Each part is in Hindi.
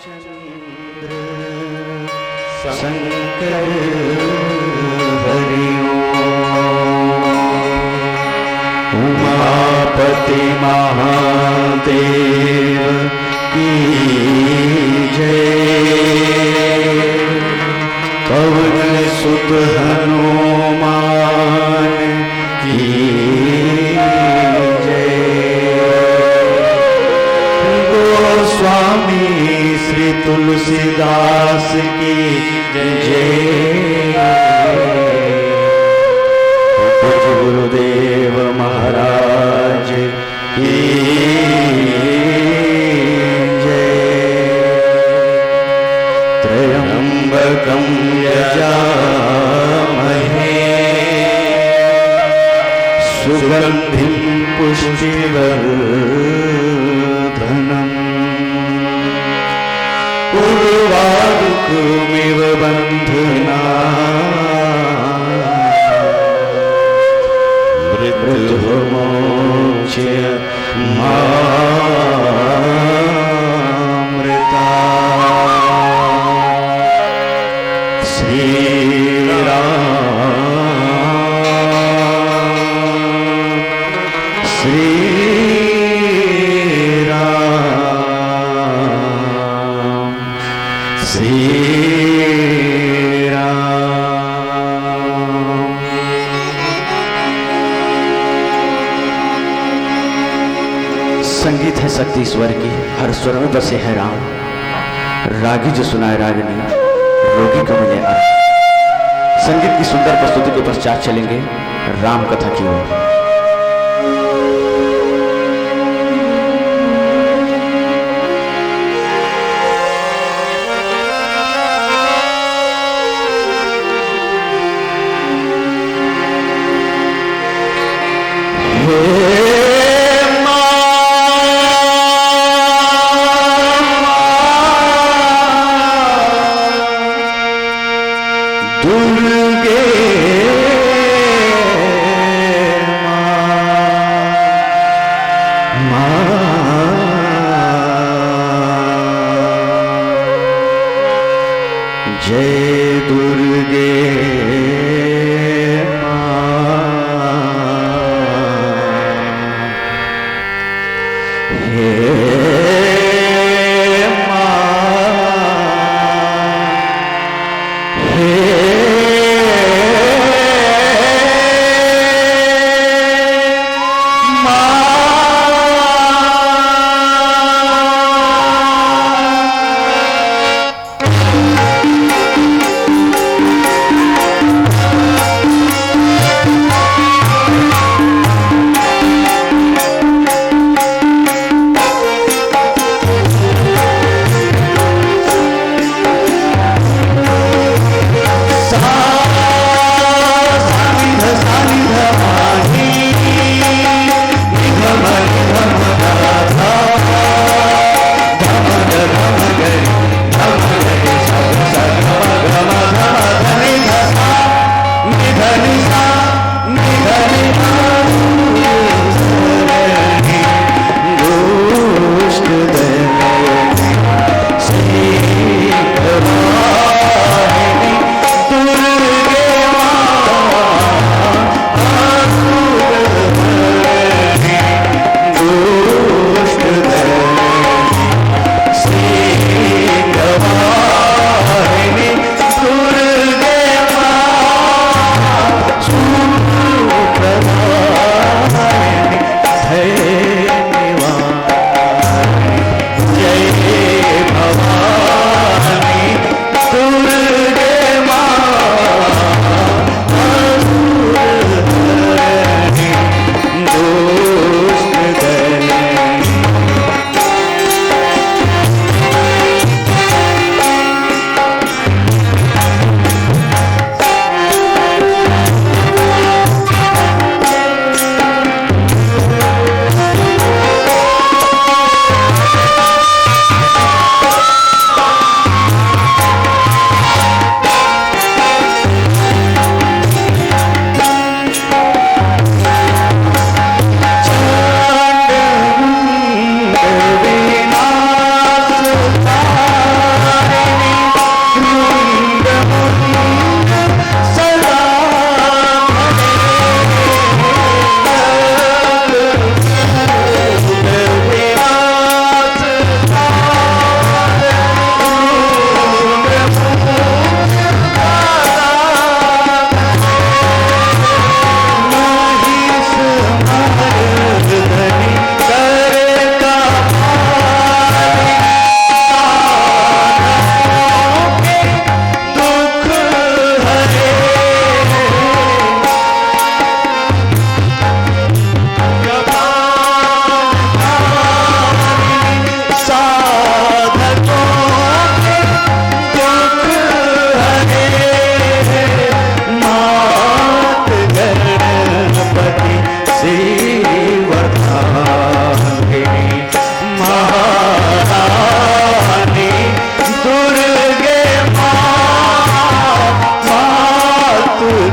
चंद्र शंकर हरि उमापति महादेव की जय। पवन सुत हनुमान की गोस्वामी श्री तुलसीदास की जय। पूज्य गुरुदेव महाराज की जय। त्र्यंबकं यजामहे सुगंधिं पुष्टिवर्धनम् उर्वारुकमिव बन्धनात् मृत्युर्मोक्ष्य मामृतात्। संगीत है शक्ति स्वर की, हर स्वर में बसे है राम। रागी जो सुनाए रागिनी, रोगी को मिले आराम। संगीत की सुंदर प्रस्तुति के पश्चात चलेंगे राम कथा की ओर। जय दुर्गे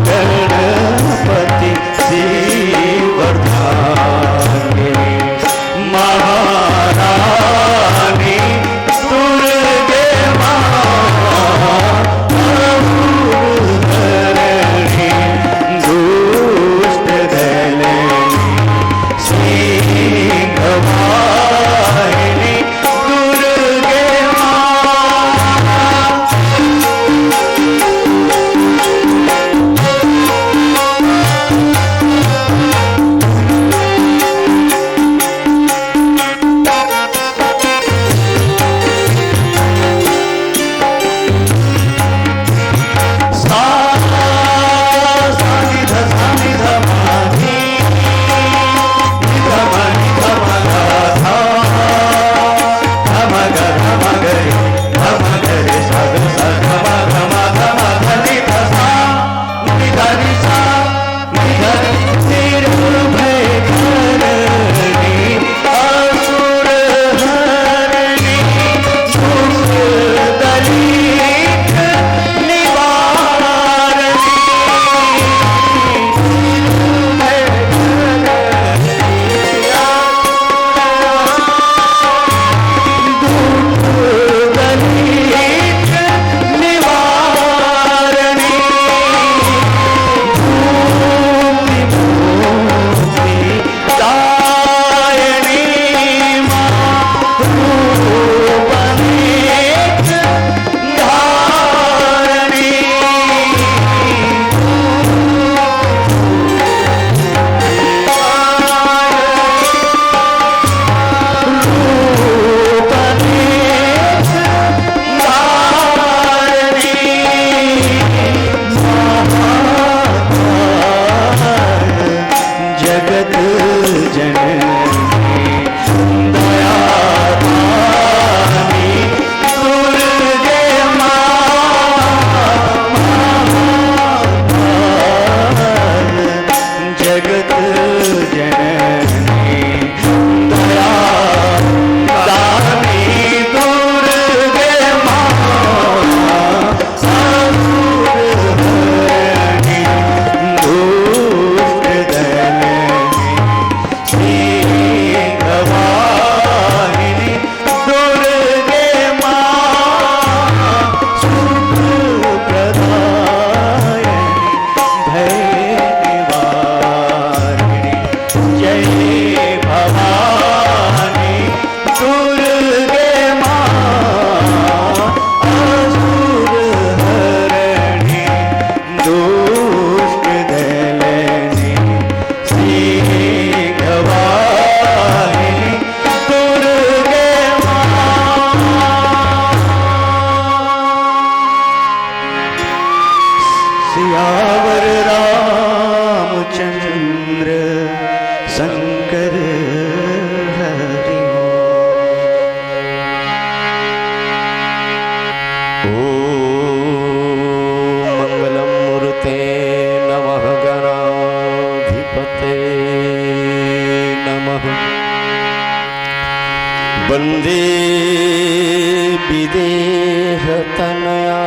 गणपति श्रीवर्धांगे महारानी दुर्गे धरणी दुष्ट दलनी सिंहवाहिनी दुर्गे सियावर रामचंद्र शंकर हरि ओम मंगलम मूर्ते नमः गणाधिपते नमः वंदे विदेह तनया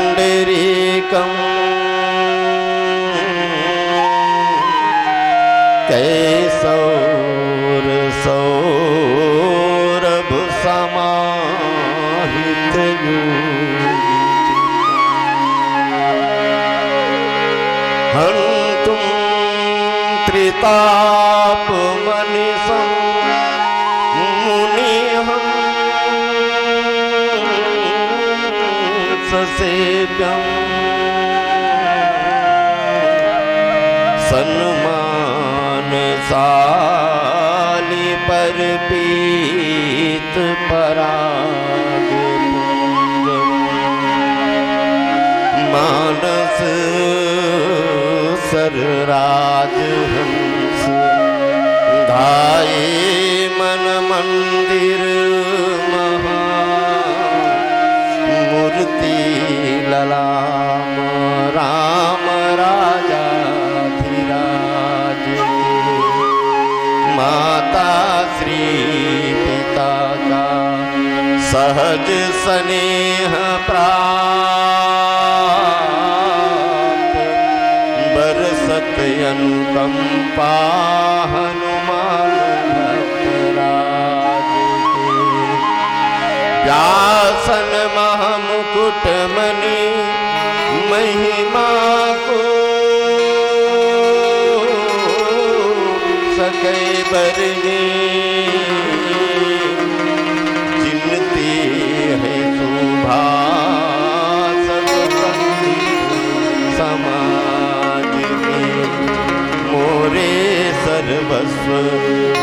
पदपुंडरीकं कैसौरसौरभ हन्तुं त्रितापमनिशं मुनिहं सेव्यं सन्मानशाली परपीत पराग मानस सरराजहंस धाये मन मंदिर मूर्ति ललाम राम राजाधिराज माता श्री पिता का सहज स्नेह प्राप्त बरसत अनुकंपा हनुमान भक्तराज के। व्यासन महामुकुट मणि महिमा को सकै बरने जिनती है शोभा सब समाज के। मोरे सर्वस्व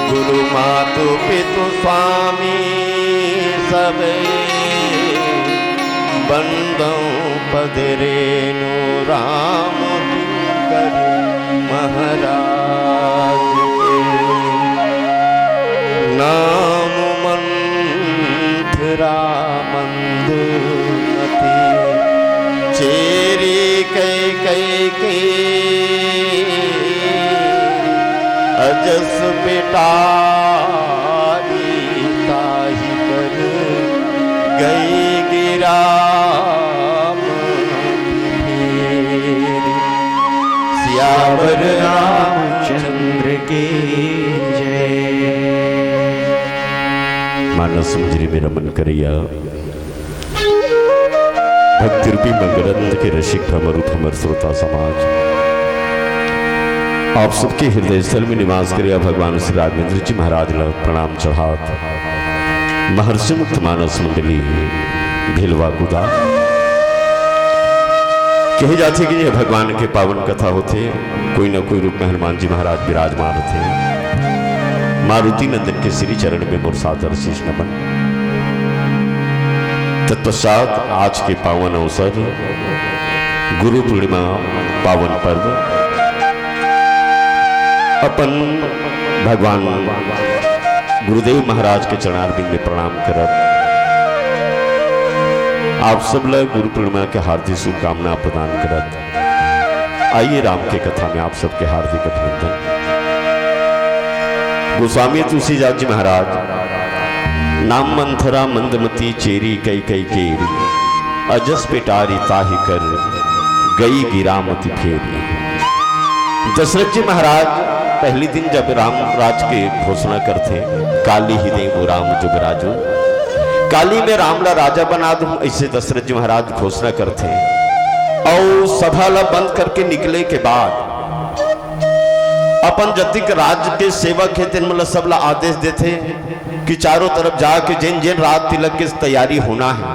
गुरु मातु पितु स्वामी सबे बंदों पद रेणु राम किंकर महाराज के। नाम मंथरा मंदमती चेरी कई कई के अजस बेटारी ताही कर गई गिराम सियावर रामचंद्र की जय। मानस मुजरी में रमन करिया भक्ति रूपी मंगलंद के रसिक भ्रमर भ्रमर श्रोता समाज आप सबके हृदय स्थल में निवास करिया भगवान श्री राघवेंद्र जी महाराज ने प्रणाम चढ़ात महर्षि मुक्त मानस मंडली भिलवा गुदा कही जाती कि ये भगवान के पावन कथा होते कोई ना कोई रूप में हनुमान जी महाराज विराजमान थे। मारुति नंदन के श्री चरण में मोर सादर शीश नमन। तत्पश्चात आज के पावन अवसर गुरु पूर्णिमा पावन पर्व अपन भगवान गुरुदेव महाराज के चरणारविंद में प्रणाम करब आप सब लोग गुरु पूर्णिमा के हार्दिक शुभकामना प्रदान करत। आइए राम के कथा में आप सबके हार्दिक अभिनंदन। गोस्वामी तुलसीदास जी महाराज नाम मंथरा मंदमती चेरी कई कई केरी अजस पेटारी ताही कर गई गिरामती फेरी। दशरथ जी महाराज पहली दिन जब राम राज के घोषणा करते काली ही दे वो राम जुगराजू काली में रामला राजा बना दूं ऐसे दशरथ जी महाराज घोषणा करते और सभा ला बंद करके निकले के बाद अपन जतिक राज्य के सेवक है तीन मतलब सब ला आदेश देते कि चारों तरफ जाके जिन जिन रात तिलक की तैयारी होना है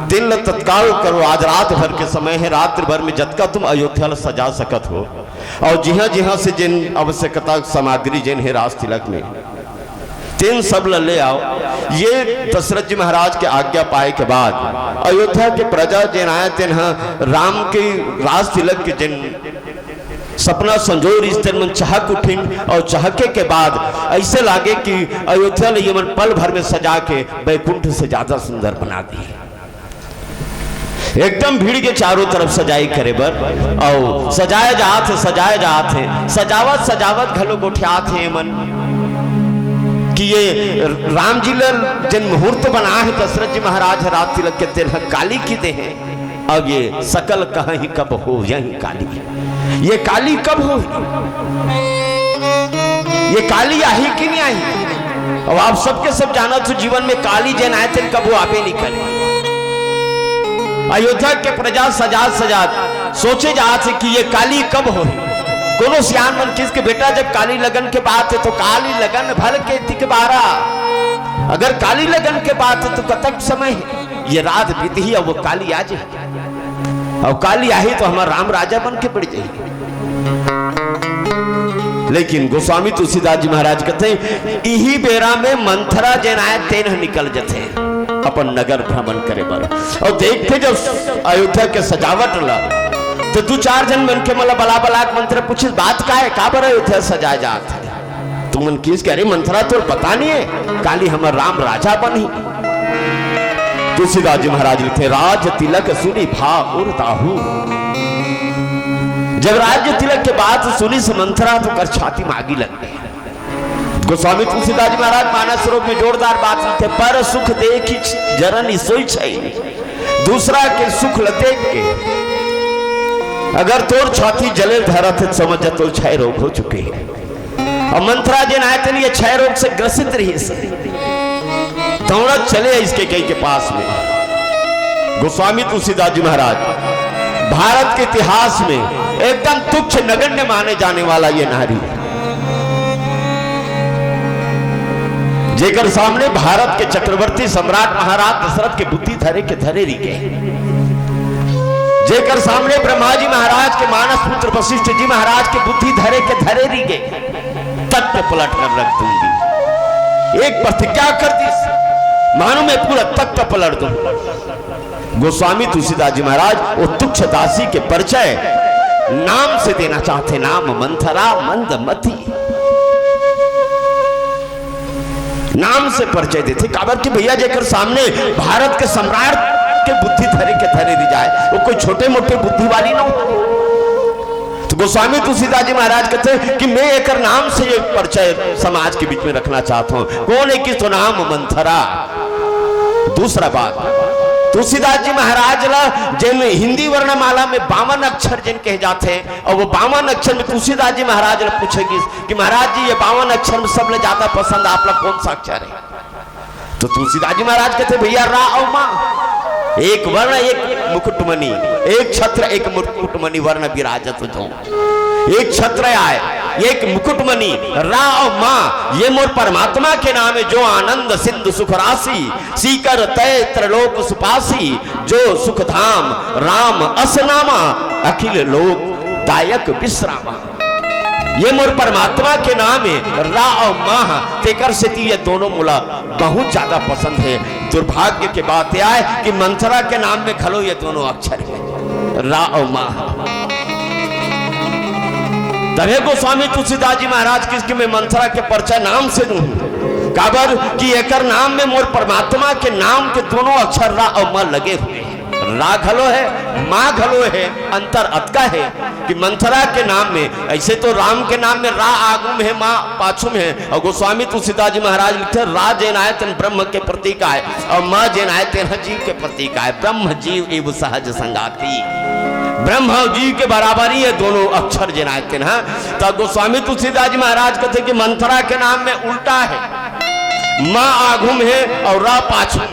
तीन ला तत्काल करो। आज रात भर के समय है रात्रि भर में जतका तुम अयोध्या ला सजा सकत हो और जिहा से जिन आवश्यकता सामग्री जिन है राज तिलक में तीन सब ले आओ। ये दशरथ जी महाराज के आज्ञा पाए के बाद अयोध्या के प्रजा जिन आए तीन राम के राज तिलक के जिन सपना संजोर इस तरह मन चहक उठिन और चहके के बाद ऐसे लागे कि अयोध्या ले मन पल भर में सजा के बैकुंठ से ज्यादा सुंदर बना दी। एकदम भीड़ के चारों तरफ सजाई करे बर और सजाए जाते सजावट सजावट घलो गोठियात है मन कि ये राम जी जिन मुहूर्त बना है दशरथ जी महाराज रात तिलक के दिन काली की दे हैं। अब ये सकल कहीं कब हो यही काली ये काली कब हो ये काली आई कि नहीं आई। और आप सबके सब जाना तो जीवन में काली जन आए थे कब वो आपे नहीं करे। अयोध्या के प्रजा सजात सोचे जाते कि ये काली कब हो। कोनो सियान मन किसके बेटा जब काली लगन के बात है तो काली लगन भल के तिक बारा अगर काली लगन के बात है तो कतक समय है ये रात बीती ही और वो काली आ जाए और काली आई तो हमारा राम राजा बन के पड़ जाए। लेकिन गोस्वामी तुलसीदास जी महाराज कहते हैं यही बेरा में मंथरा जन आए तेन निकल जाते अपन नगर भ्रमण करे बर और देखते जब अयोध्या के सजावट ला तो दो चार जन मन के मतलब बला बला मंत्र पूछे बात का है का बर अयोध्या सजाए जात है तुम मन किस कह रहे मंथरा तो पता नहीं है काली हमार राम राजा बनी। तुलसीदास जी महाराज लिखते राज तिलक सुनी भा उड़ताहू जब राज्य तिलक के बाद सुनी से मंथरा तो कर छाती मागी लग गई। गोस्वामी तुलसीदास जी महाराज मानस स्वरूप में जोरदार बात लिखते पर सुख देखी जरन सोई छई दूसरा के सुख ल देख के अगर तोर छाती जले धरत है समझ जा तो क्षय रोग हो चुके हैं। और मंत्रा जिन आए थे ये क्षय रोग से ग्रसित रही दौड़त चले इसके कई के पास में। गोस्वामी तुलसीदास जी महाराज भारत के इतिहास में एकदम तुच्छ नगण्य माने जाने वाला ये नारी है, जेकर सामने भारत के चक्रवर्ती सम्राट महाराज दशरथ के बुद्धि धरे के धरे रिके, जेकर सामने ब्रह्मा जी महाराज के मानस पुत्र वशिष्ठ जी महाराज के बुद्धि धरे के धरे रिके, तट पे पलट कर रख दूंगी। एक प्रतिज्ञा कर दी, मानो मैं पूरा तट पे पलट दूं। गोस्वामी तुलसीदास जी महाराज वो तुच्छ दासी के परिचय नाम से देना चाहते, नाम मंथरा मंदमती, नाम से परिचय देते। काबर कि भैया जेकर सामने भारत के सम्राट के बुद्धि धरे के धरे दी जाए, वो कोई छोटे मोटे बुद्धि वाली ना हो। तो गोस्वामी तुलसीदास जी महाराज कहते हैं कि मैं एक नाम से ये परिचय समाज के बीच में रखना चाहता हूं। कौन है कि तो नाम मंथरा। दूसरा बात, तुलसीदास जी महाराज ला जिन हिंदी वर्णमाला में 52 अक्षर जिन कहे जाते हैं, और वो 52 अक्षर में तुलसीदास जी महाराज ला पूछेगी कि महाराज जी ये 52 अक्षर में सबसे ज्यादा पसंद आप लोग कौन सा अक्षर है? तो तुलसीदास जी महाराज कहते भैया रा और मां, एक वर्ण एक मुकुटमणि, एक छत्र एक मुकुटमणि वर्ण विराजत हो, एक छत्र आए एक मुकुटमणि रा और मां, ये मोर परमात्मा के नाम है जो आनंद सिंधु सुख राशि, सीकर तय त्रलोक सुपासी, जो सुख धाम राम असनामा, अखिल लोक दायक विश्रामा। ये मोर परमात्मा के नाम है रा और माह, तेकर से ये दोनों मुला बहुत ज्यादा पसंद है। दुर्भाग्य की बात यह है कि मंथरा के नाम में खलो ये दोनों अक्षर है रा और माह। तभी गोस्वामी तुलसीदास जी महाराज किसके में मंथरा के परिचय नाम से दूं, काबर कि एकर नाम में मोर परमात्मा के नाम के दोनों अक्षर रा और मां लगे हुए हैं। रा घलो है मां घलो है, अंतर अतका है कि मंथरा के नाम में, ऐसे तो राम के नाम में रा आगू में है मां पाछू में है, और गोस्वामी तुलसीदास जी महाराज लिखते रा जेन आए तेन ब्रह्म के प्रतीक आए, और मां जेन आए तेन जीव के प्रतीक आए। ब्रह्म जीव एवं सहज संगाती, ब्रह्म और जीव के बराबर ही है दोनों अक्षर जिन आए थे। तो गोस्वामी तुलसीदास जी महाराज कहते कि मंथरा के नाम में उल्टा है, मां आगू में है और रा पाछू में,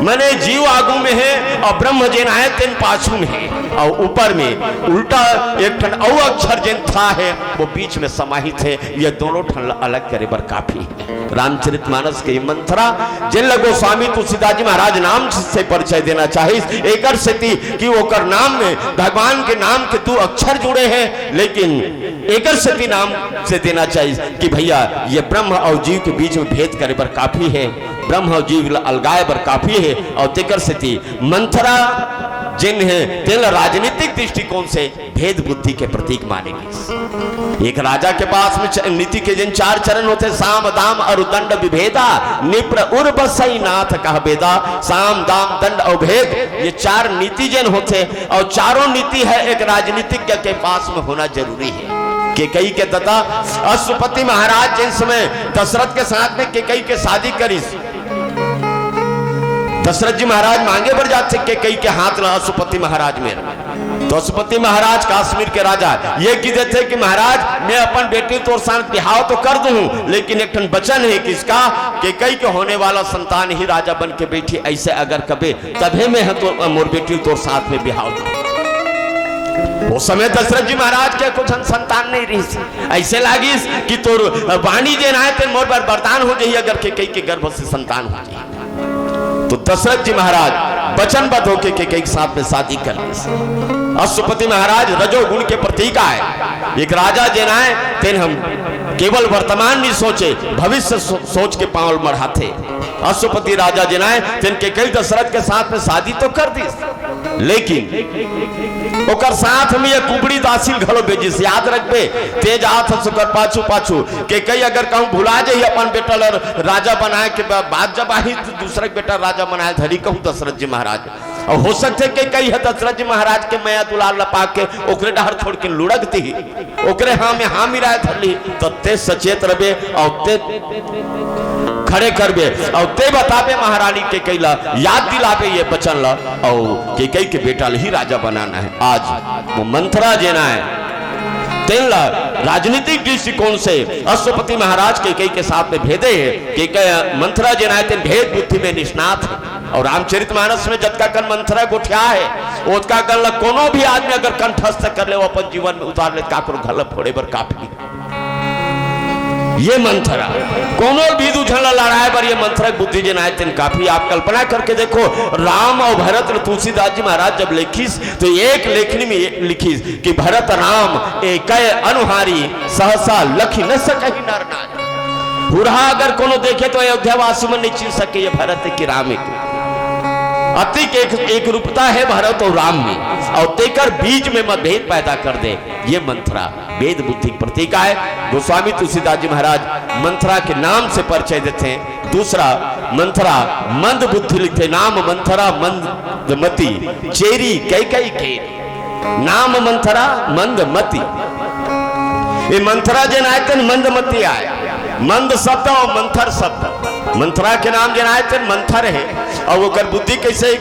मने जीव आगू में है और ब्रह्म जिन आए तेन पाछू में है, और ऊपर में उल्टा एक ठन औ अक्षर जिन था है वो बीच में समाहित है। ये दोनों ठन अलग करे बर काफी है। रामचरितमानस के मंथरा जिन लगो स्वामी तुलसीदास जी महाराज नाम से परिचय देना चाहिए, एकर से कि ओकर नाम में भगवान के नाम के 2 अक्षर जुड़े हैं, लेकिन एकर से नाम से देना चाहिए कि भैया ये ब्रह्म और जीव के बीच में भेद करे बर काफी है, ब्रह्म और जीव अलगाए बर काफी है। और तेकर से मंथरा जिन है तेल राजनीतिक दृष्टिकोण से भेद बुद्धि के प्रतीक मानेंगे। एक राजा के पास में नीति के जिन 4 चरण होते, साम दाम और दंड विभेदा, निप्र उर बसई नाथ कह बेदा। साम दाम दंड और भेद ये 4 नीति जिन होते, और चारों नीति है एक राजनीतिज्ञ के पास में होना जरूरी है। केकई के दत्ता अश्वपति महाराज जिन समय दशरथ के साथ में केकई के शादी करी, दशरथ जी महाराज मांगे बढ़ जाते केकई के हाथ रहा अश्वपति महाराज में। तो अश्वपति महाराज काश्मीर के राजा ये कहते थे कि महाराज मैं अपन बेटी तो साथ बिहाव तो कर दूं, लेकिन एक ठन वचन है किसका, केकई के होने वाला संतान ही राजा बन के बैठी, ऐसे अगर कभी तभी में है तो मोर बेटी तो साथ में बिहाव दूं। उस समय दशरथ जी महाराज के कुछ संतान नहीं रही, ऐसे लागी कि तोर वाणी जे ना है मोर पर वरदान हो जाइए अगर केकई के गर्भ से संतान हो जाए। तो दशरथ जी महाराज वचनबद्ध होके केकई के साथ में शादी कर ली। अश्वपति महाराज रजोगुण के प्रतीक आए, एक राजा जेना है तेन हम केवल वर्तमान नहीं सोचे भविष्य सोच के पांव मढ़ाते। अश्वपति राजा जेना है तेन केकई दशरथ के साथ में शादी तो कर दी, लेकिन ओकर साथ में ये कुबड़ी दासिल घलो बेजिस याद रखबे, तेज हाथ सुकर पाछू पाछू केकई अगर कहूं भुला जाइए अपन बेटा राजा बनाए के बाद जब आई दूसरा बेटा राजा बनाए धरी कहूं दशरथ जी महाराज। और हो सकते के कई है दशरथ जी महाराज के मैया दुलार लपा के ओकरे डहर छोड़ के लुढ़कती ही ओकरे हाँ में हाँ मिराए धरली, तो ते सचेत रहे और ते खड़े करबे और ते बताबे महारानी के कैला याद दिलाबे ये बचन ला और के कई के बेटा ही राजा बनाना है। आज वो मंथरा जेना है तेल राजनीतिक दृष्टिकोण से अश्वपति महाराज के कई के साथ में भेदे है के मंथरा जेना है भेद बुद्धि में निष्णात है और रामचरितमानस में जतका कन मंथरा गोठिया है ओतका कन कोनो भी आदमी अगर कंठस्थ कर ले वो अपन जीवन में उतार ले काकरो घल फोड़े बर काफी ये मंथरा कोनो भी दूझन लड़ाए पर ये मंथरा बुद्धि जनाए तेन काफी। आप कल्पना करके देखो राम और भरत तुलसीदास जी महाराज जब लिखिस तो एक लेखनी में लिखिस कि भरत राम एक अनुहारी सहसा लखी न सकहि नर नारी। पूरा अगर कोनो देखे तो अयोध्यावासी में नहीं चिन सके ये भरत की राम अति एक रूपता है भरत और राम में और तेकर बीच में मतभेद पैदा कर दे ये मंथरा वेद बुद्धि प्रतीक है। गोस्वामी तुलसीदास जी महाराज मंथरा के नाम से परिचय देते हैं। दूसरा मंथरा मंद बुद्धि लिखते नाम मंथरा मंदमती चेरी कई कई केरी नाम मंथरा मंदमती। ये मंथरा जन आयतन मंदमती आए मंद शब्द और मंथर शब्द मंथरा के नाम जनायतन मंथर है और वो कर बुद्धि कैसे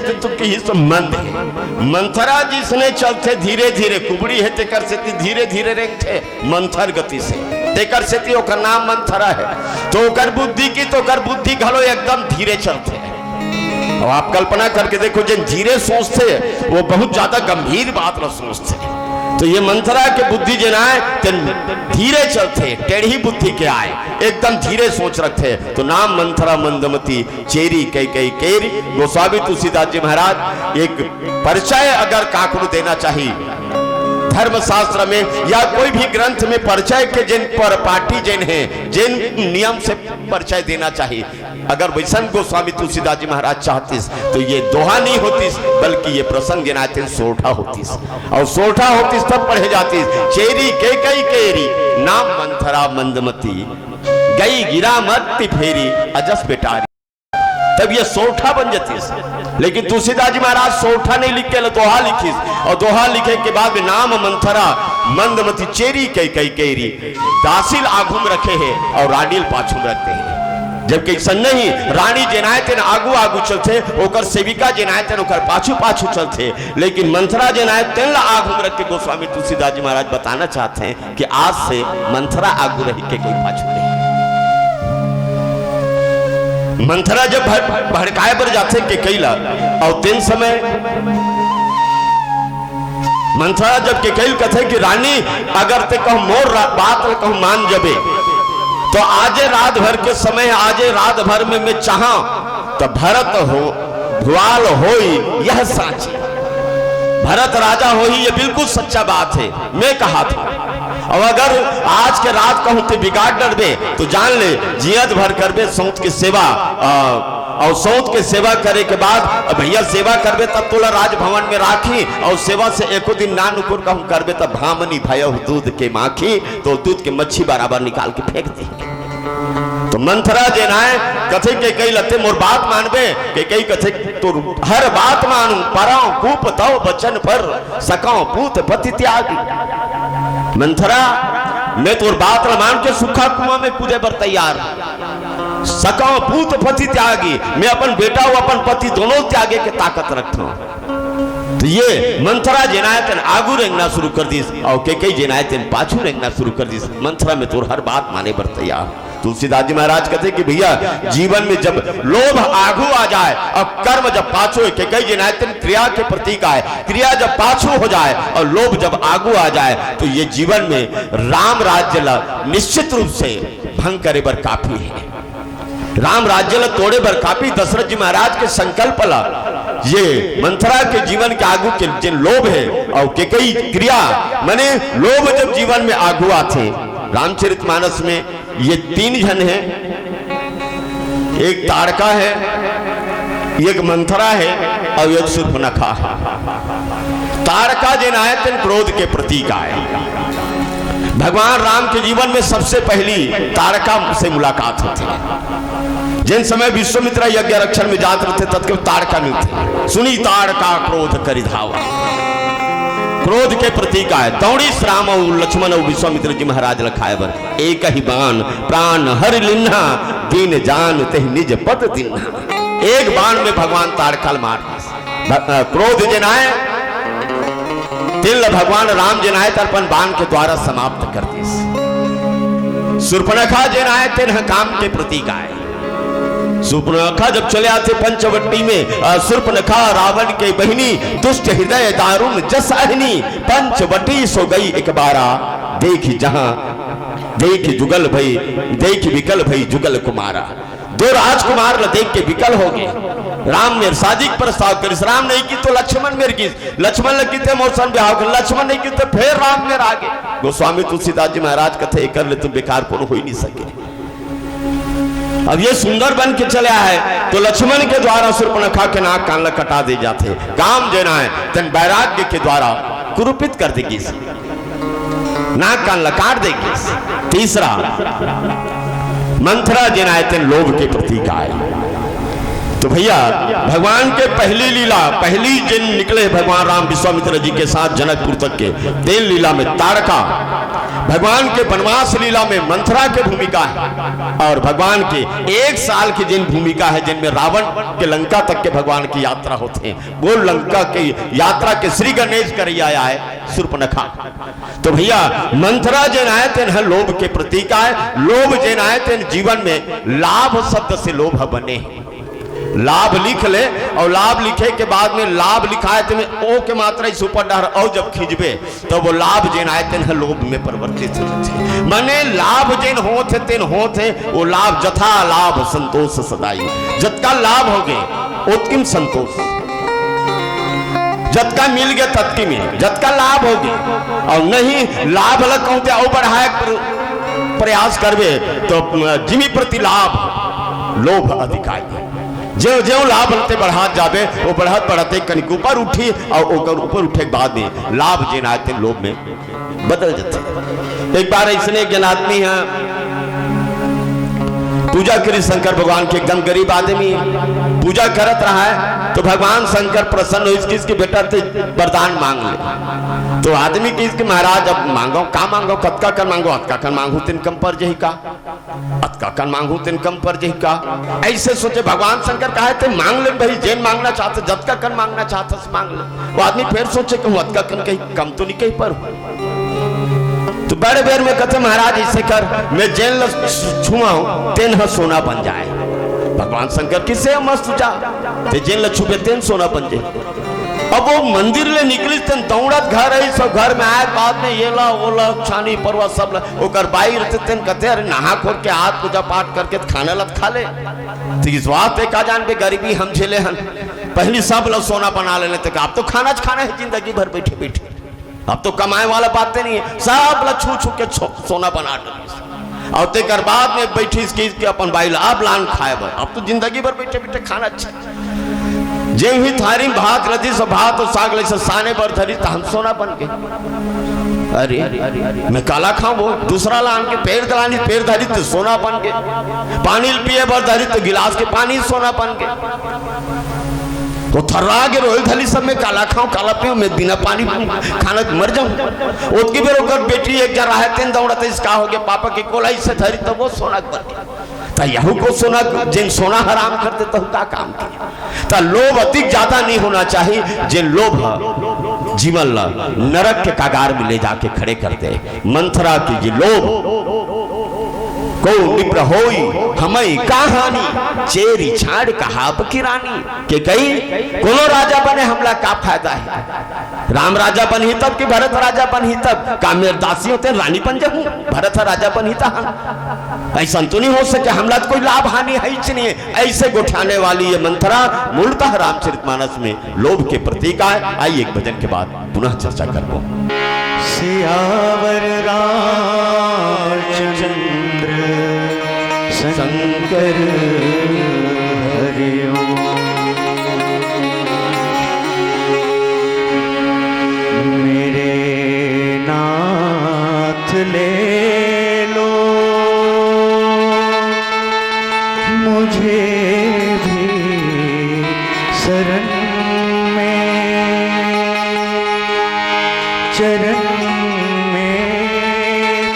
तो मंद है। मंथरा जिसने चलते धीरे धीरे कुबड़ी है तेकर से धीरे धीरे रेंगते मंथर गति से तेकर से ओकर नाम मंथरा है तो ओकर बुद्धि की तो ओकर बुद्धि घलो एकदम धीरे चलते है। और आप कल्पना करके देखो जिन धीरे सोचते वो बहुत ज्यादा गंभीर बात न सोचते तो ये मंथरा के बुद्धि जनाए धीरे चलते टेढ़ी बुद्धि के आए एकदम धीरे सोच रखते तो नाम मंथरा मंदमती चेरी कई कई केरी। गोस्वामी तुलसीदास जी महाराज एक परिचय अगर काकरू देना चाहिए धर्मशास्त्र में या कोई भी ग्रंथ में परिचय के जिन पर पार्टी जिन है जिन नियम से परिचय देना चाहिए अगर वैसन गोस्वामी तुलसीदास जी महाराज चाहतीस तो ये दोहा नहीं होतीस बल्कि ये प्रसंग गिनाते सोठा होतीस और सोठा होतीस तब पढ़े जाती चेरी के कई केरी नाम मंथरा मंदमती गई गिरा मत फेरी अजस बेटारी तब ये सोठा बन जाती। लेकिन तुलसीदास जी महाराज सोठा नहीं लिख के दोहा लिखी और दोहा लिखे के बाद में नाम मंथरा मंदमती चेरी कई कई केरी दासिल आगुम रखे हैं और रानील पाछुम रखते हैं जबकि नहीं रानी जेनायतन आगू आगू चलते ओकर सेविका जेनायतन ओकर पाछू पाछू चलते लेकिन मंथरा जेनायतन आगू रख के गोस्वामी तुलसीदास जी महाराज बताना चाहते हैं कि आज से मंथरा आगू रही के कहीं पाछू रही। मंथरा जब भड़काए पर जाते के कैला और तीन समय मंथरा जब के कैल कथे कि रानी अगर ते कहूं मोर बात कहूं मान जबे तो आजे रात भर के समय आजे रात भर में मैं चाहा तो भरत हो भुआल होई यह साची भरत राजा होई ये बिल्कुल सच्चा बात है मैं कहा था और अगर आज के रात कहूं तो बिगाड़ डरबे तो जान ले जियत भर करबे सौत की सेवा और सौत के सेवा करे के बाद भैया सेवा करबे तब तोला राजभवन में राखी और सेवा से एको दिन ना नुकुर कहूं करबे तब भामनी भयो दूध के माखी तो दूध के मच्छी बराबर निकाल के फेंक दे। तो मंथरा जेनाए कथे के कई लते मोर बात मानबे के कई कथे तो हर बात मानू पराओ कूप तव बचन पर सकाओ पूत पति त्यागी। मंथरा मैं तोर बात न मान के सुखा कुआं में कूदे पर तैयार सकाओ पूत पति त्यागी मैं अपन बेटा और अपन पति दोनों त्यागे के ताकत रखता हूं। तो ये मंथरा जेनायतन आगू रेंगना शुरू कर दी और के कई जेनायतन पाछू रेंगना शुरू कर दी। मंथरा में तोर हर बात माने पर तैयार। तुलसीदास जी महाराज कहते कि भैया जीवन में जब लोभ आगू आ जाए और कर्म जब पाछू के कई जनायतन क्रिया के प्रतीक आए क्रिया जब पाछू हो जाए और लोभ जब आगू आ जाए तो ये जीवन में राम राज्य ला निश्चित रूप से भंग करे बर काफी है। राम राज्य ला तोड़े बर काफी दशरथ जी महाराज के संकल्प ला ये मंथरा के जीवन के आगू के जिन लोभ है और के कई क्रिया माने लोभ जब जीवन में आगू आते रामचरितमानस में ये तीन जन हैं एक ताड़का है एक मंथरा है और एक शूर्पणखा है। ताड़का जिनायतन क्रोध के प्रतीक आए। भगवान राम के जीवन में सबसे पहली ताड़का से मुलाकात होती है। जिन समय विश्वामित्र यज्ञ रक्षण में जाते रहते तत्के ताड़का मिलते सुनी ताड़का क्रोध करि धावा क्रोध के प्रतीक आए दौड़ी श्राम और लक्ष्मण और विश्वामित्र जी महाराज लखाए बर एक ही बाण प्राण हर लिन्हा दीन जान ते निज पद दिन्हा। एक बाण में भगवान ताड़काल मार क्रोध जनाए तिल भगवान राम जनाए तर्पण बाण के द्वारा समाप्त कर दी। शूर्पणखा जनाए तिन्ह काम के प्रतीक आए। शूर्पणखा जब चले आते पंचवटी में शूर्पणखा रावण के बहिनी दुष्ट हृदय दारुण जस अहिनी पंचवटी सो गई एक बारा देखी जहां देखी जुगल भई देखी विकल भई जुगल कुमारा। दो राजकुमार देख के विकल हो गए। राम ने साजिक प्रस्ताव कर राम नहीं की तो लक्ष्मण मेरे की लक्ष्मण लगी थे मौसम ब्याह कर लक्ष्मण नहीं की तो फिर राम मेरे आगे। गोस्वामी तुलसीदास जी महाराज कथे कर ले तुम बेकार को हो ही नहीं सके। अब ये सुंदर बन के चले आए तो लक्ष्मण के द्वारा शूर्पणखा के नाक कान कटा दे जाते। काम देना है तन वैराग्य के द्वारा कुरूपित कर देगी नाक कान काट देगी। तीसरा मंथरा जिनायतन लोभ के प्रतीक आए। तो भैया भगवान के पहली लीला पहली जिन निकले भगवान राम विश्वामित्र जी के साथ जनकपुर तक के तेल लीला में ताड़का, भगवान के वनवास लीला में मंथरा की भूमिका है और भगवान के एक साल की जिन भूमिका है जिनमें रावण के लंका तक के भगवान की यात्रा होते हैं वो लंका की यात्रा के श्री गणेश करैया आए शूर्पणखा। तो भैया मंथरा जनायतन है लोभ के प्रतीक आए। लोभ जनायतन जीवन में लाभ शब्द से लोभ बने। लाभ लिख ले और लाभ लिखे के बाद में लाभ लिखा है तुम्हें ओ के मात्रा इस ऊपर डाल और जब खिंचबे तो वो लाभ जेन आए तेन लोभ में परिवर्तित होते माने लाभ जेन होते तेन होते वो लाभ जथा लाभ संतोष सदाई। जतका लाभ हो गए उत्किम संतोष जतका मिल गया तत्की में जतका लाभ हो गए और नहीं लाभ लग कहते और बढ़ाए प्रयास करवे तो जिमी प्रति लाभ लोभ अधिकारी जो जो लाभ होते बढ़ात जाबे वो बढ़त बढ़ते कनिक ऊपर उठी और ऊपर उठे के बाद में लाभ जेनाते लोभ में बदल जाते। एक बार ऐसे एक जन आदमी है पूजा करी शंकर भगवान के एकदम गरीब आदमी पूजा करत रहा है तो भगवान शंकर प्रसन्न हो इसके बेटा ते वरदान मांग ले। तो आदमी की इसके महाराज अब मांगो का मांगो कतका कर मांगो अतका कर मांगू तिन कम पर जही का अतका कर मांगू तिन कम पर जही का। ऐसे सोचे भगवान शंकर कहा थे मांग ले भाई जैन मांगना चाहते जतका कर मांगना चाहते मांग ले। वो आदमी फिर सोचे कि अतका कर कहीं कम तो नहीं कहीं पर तो बड़े बेर में कहते महाराज ऐसे कर मैं जेल छुआ हूं तेन ह सोना बन जाए। भगवान शंकर किससे मस्त जा ते जेल छुपे तेन सोना बन जाए। अब वो मंदिर ले निकली तेन दौड़त घर है सब घर में आए बाद में ये ला वो ला छानी परवा सब ला ओकर बाई रहते तेन कहते अरे नहा खोल के हाथ पूजा पाठ करके खाना लत खा ले तो इस बात का जान पे गरीबी हम झेले हन पहली सब लोग सोना बना लेने तक आप तो खाना है जिंदगी भर बैठे बैठे अब तो कमाए वाला बातें नहीं है सब ला छू छू के सोना बना दे और तेकर बाद में बैठी इसके अपन बाइल अब लान खाए बर अब तो जिंदगी भर बैठे बैठे खाना अच्छा जे ही थारी भात रधी से भात और साग ले से साने पर धरी तो हम सोना बन गए। अरे मैं काला खाऊं वो दूसरा लान के पैर दलानी पैर धरी तो सोना बन गए। पानी पिए बर धरी तो गिलास के पानी सोना बन गए। तो थर्रा के रोहिल थली सब में काला खाऊं काला पीऊं मैं बिना पानी खाना मर जाऊं। उसकी फिर ओकर बेटी एक जरा है तेन दौड़ते इसका हो गया पापा के कोलाई से धरी तो वो सोना बन गया। यहू को सोना जिन सोना हराम करते तो का काम किया तो लोभ अधिक ज्यादा नहीं होना चाहिए जिन लोभ जीवन ला नरक के कागार में ले जाके खड़े करते। मंथरा की ये लोभ को निप्र होई हमई कहानी चेरी छाड़ कहाब की रानी के कई कोनो राजा बने हमला का फायदा है। राम राजा बन ही तब कि भरत राजा बन ही तब का मेरे दासी होते रानी बन जाऊं भरत राजा बन ही था ऐसा तो नहीं हो सके हमला तो कोई लाभ हानि है ही नहीं। ऐसे गोठाने वाली ये मंथरा मूलतः रामचरितमानस में लोभ के प्रतीक है। आइए एक भजन के बाद पुनः चर्चा करो। सियावर रामचंद्र शंकर हरिओ मेरे नाथ ले लो मुझे भी शरण में चरण में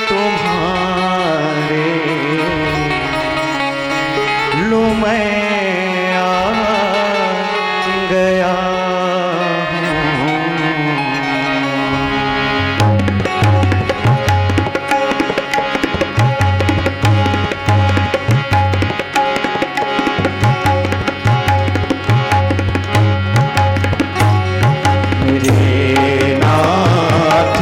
तुम्हारे लो मैं आ गया हूँ। मेरे नाथ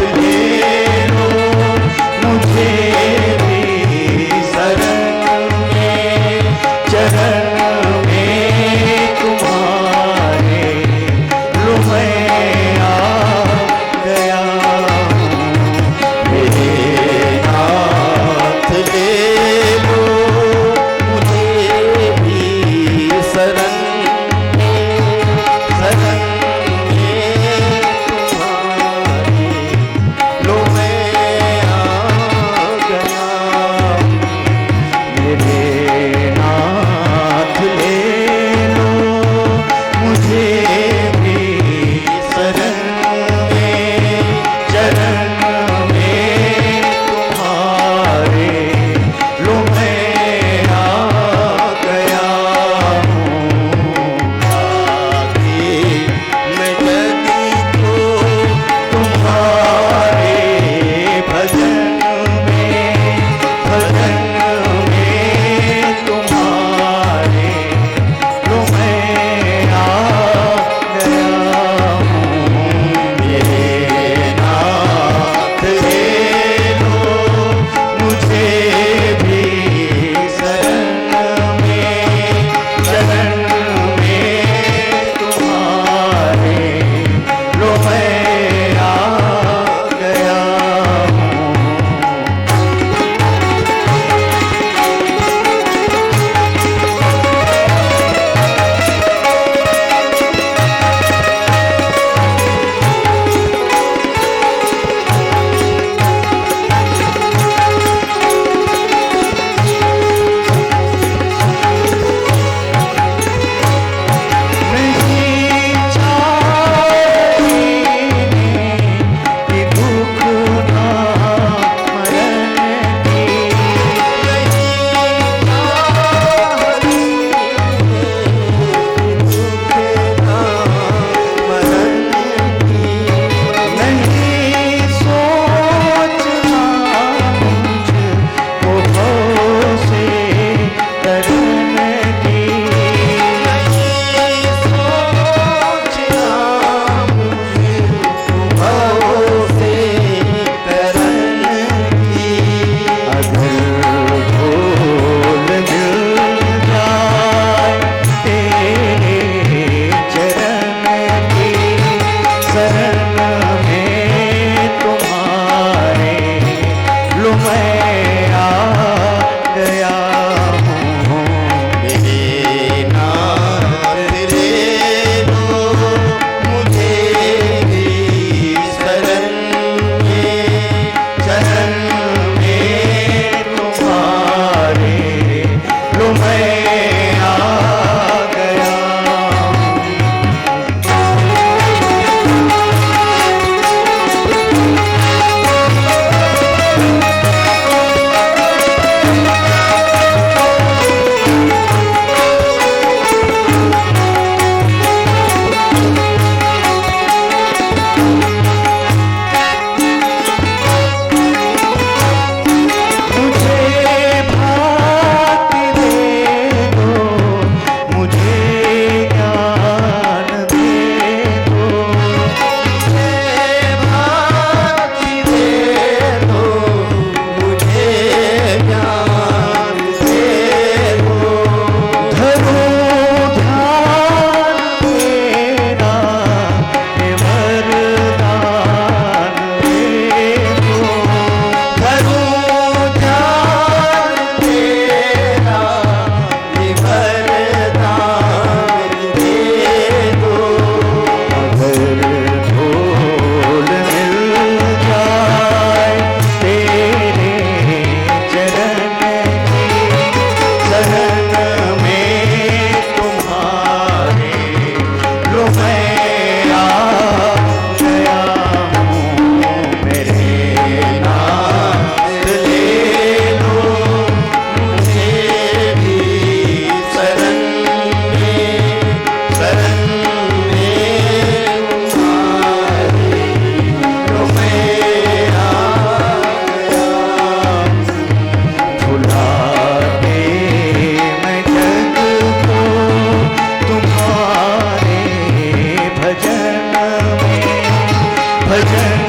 भजन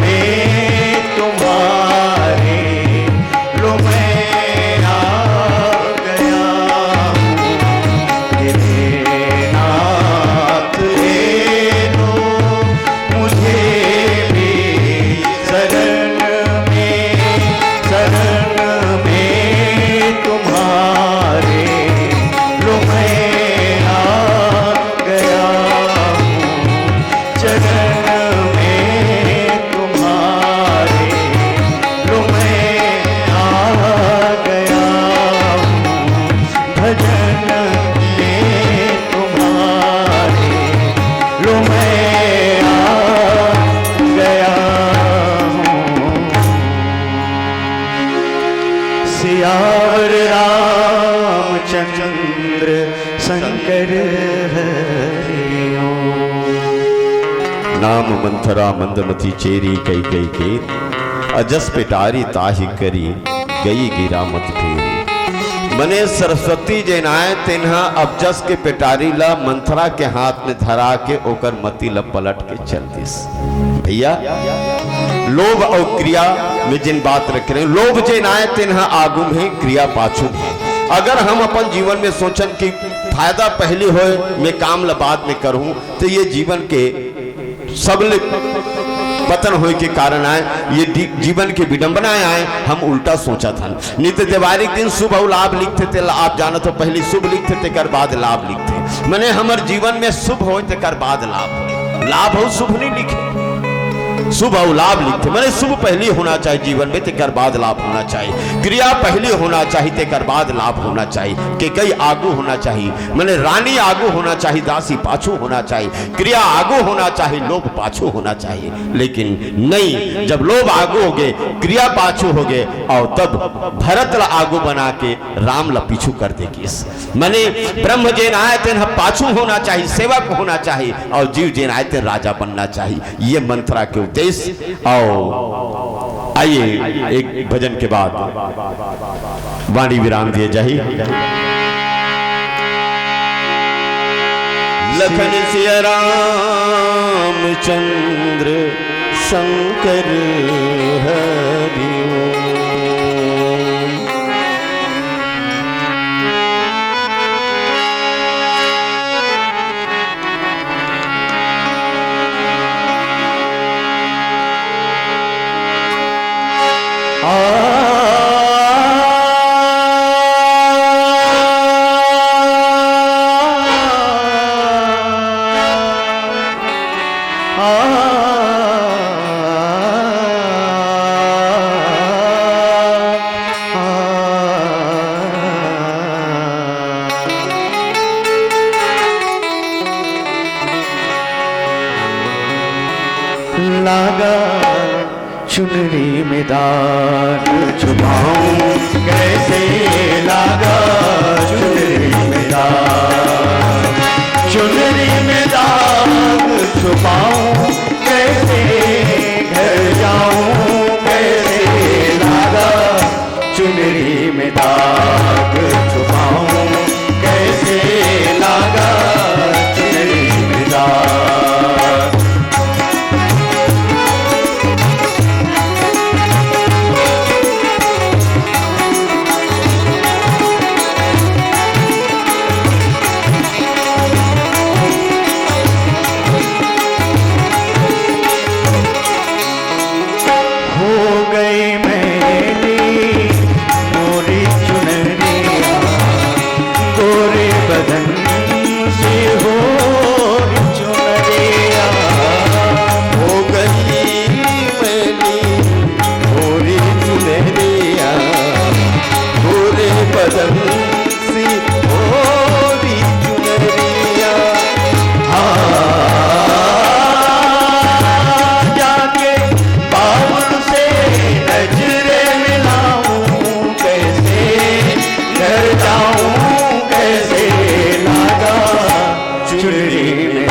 में तुम्हारे लो मैं आ गया हूँ। नाथ ले लो मुझे भी शरण में तुम्हारे लो मैं आ गया हूँ। चरण में तुम्हारे लो मैं आ गया हूँ। भजन में तुम्हारे लो मैं आ गया हूँ। सियावर रामचंद्र शंकर हरिओ। नाम मंथरा मंदमती चेरी कई कई के अजस पिटारी ताहि करी गई गिरा मत फेरी। मने सरस्वती जैनाए तिन्हा अबजस के पिटारी ला मंथरा के हाथ में धरा के ओकर मती ला पलट के चल दिस। भैया लोभ और क्रिया में जिन बात रख रहे हैं, लोभ जैनाए तिन्हा आगू में क्रिया पाछू में। अगर हम अपन जीवन में सोचन कि फायदा पहले होए मैं काम ला बाद में करूं तो ये जीवन के सबले पतन होए के कारण आए, ये जीवन की विडंबनाएं आए। हम उल्टा सोचा था। नित्य देवारिक दिन शुभ और लाभ लिखते थे। आप जाना तो पहले शुभ लिखते थे कर बाद लाभ लिखते। मैंने हमारे जीवन में शुभ हो तो कर बाद लाभ हो शुभ नहीं लिखे। शुभ और लाभ लिखते मैंने शुभ पहले होना चाहिए जीवन में तेकर बाद लाभ होना चाहिए। क्रिया पहले होना चाहिए तेकर बाद लाभ होना चाहिए। के कई आगू होना चाहिए मैंने रानी आगू होना चाहिए दासी पाछू होना चाहिए। क्रिया आगू होना चाहिए लोभ पाछू होना चाहिए। लेकिन नहीं, जब लोभ आगू हो गए क्रिया पाछू हो गए और तब भरत ला आगू बना के राम ला पीछू कर देगी। मैंने ब्रह्म जैन आए थे पाछू होना चाहिए सेवक होना चाहिए और जीव जैन आए थे राजा बनना चाहिए। ये मंत्रा के उद्देश्य। और आइए एक भजन के बाद वाणी विराम दिए जाए। लखन सिया राम चंद्र शंकर हरिओ। लागा चुनरी में दाग छुपाऊं कैसे। लागा चुनरी में दाग छुपाऊं कैसे। घर जाऊं कैसे। लागा चुनरी में दाग छुपाऊं कैसे। लागा चुनरी में दाग। चुनरी में